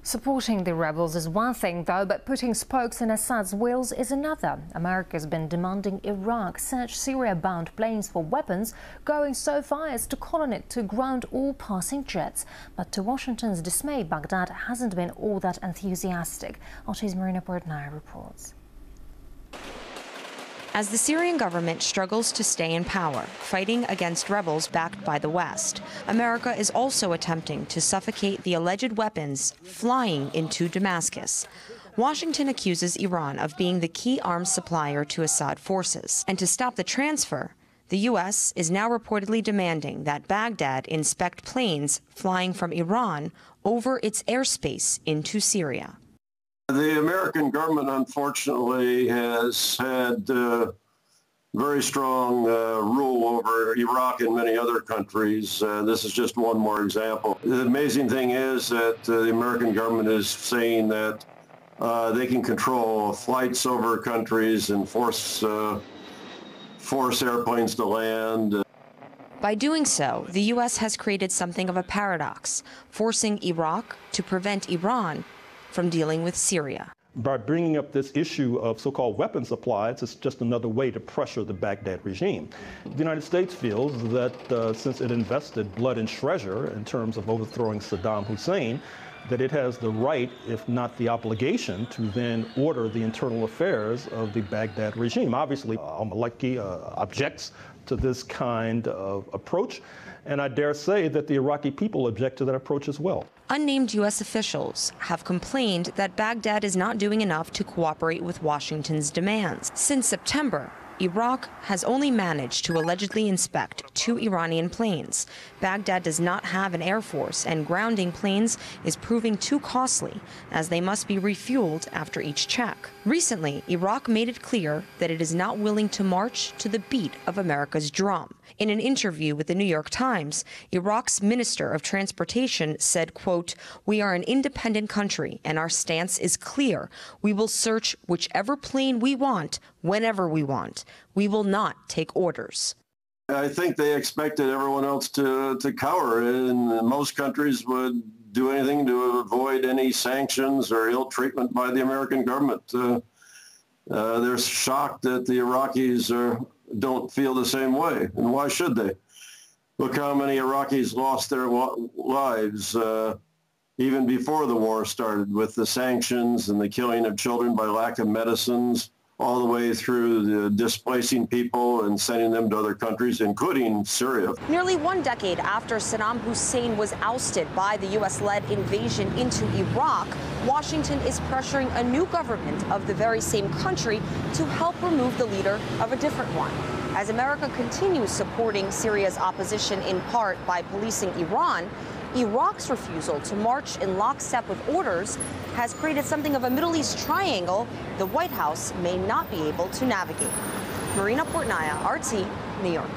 Supporting the rebels is one thing, though, but putting spokes in Assad's wheels is another. America's been demanding Iraq search Syria-bound planes for weapons, going so far as to call on it to ground all passing jets. But to Washington's dismay, Baghdad hasn't been all that enthusiastic. RT's Marina Portnaya reports. As the Syrian government struggles to stay in power, fighting against rebels backed by the West, America is also attempting to suffocate the alleged weapons flying into Damascus. Washington accuses Iran of being the key arms supplier to Assad forces. And to stop the transfer, the U.S. is now reportedly demanding that Baghdad inspect planes flying from Iran over its airspace into Syria. The American government, unfortunately, has had very strong rule over Iraq and many other countries. This is just one more example. The amazing thing is that the American government is saying that they can control flights over countries and force airplanes to land. By doing so, the U.S. has created something of a paradox, forcing Iraq to prevent Iran from dealing with Syria. By bringing up this issue of so-called weapons supplies, it's just another way to pressure the Baghdad regime. The United States feels that since it invested blood and treasure in terms of overthrowing Saddam Hussein, that it has the right, if not the obligation, to then order the internal affairs of the Baghdad regime. Obviously, al-Maliki objects to this kind of approach, and I dare say that the Iraqi people object to that approach as well. Unnamed U.S. officials have complained that Baghdad is not doing enough to cooperate with Washington's demands. Since September, Iraq has only managed to allegedly inspect 2 Iranian planes. Baghdad does not have an air force, and grounding planes is proving too costly, as they must be refueled after each check. Recently, Iraq made it clear that it is not willing to march to the beat of America's drum. In an interview with the New York Times, Iraq's Minister of Transportation said, quote, "We are an independent country and our stance is clear. We will search whichever plane we want, whenever we want. We will not take orders." I think they expected everyone else to cower, and most countries would do anything to avoid any sanctions or ill treatment by the American government. They're shocked that the Iraqis don't feel the same way, and why should they? Look how many Iraqis lost their lives even before the war started, with the sanctions and the killing of children by lack of medicines, all the way through the displacing people and sending them to other countries, including Syria. Nearly 1 decade after Saddam Hussein was ousted by the U.S.-led invasion into Iraq, Washington is pressuring a new government of the very same country to help remove the leader of a different one. As America continues supporting Syria's opposition in part by policing Iran, Iraq's refusal to march in lockstep with orders has created something of a Middle East triangle the White House may not be able to navigate. Marina Portnaya, RT, New York.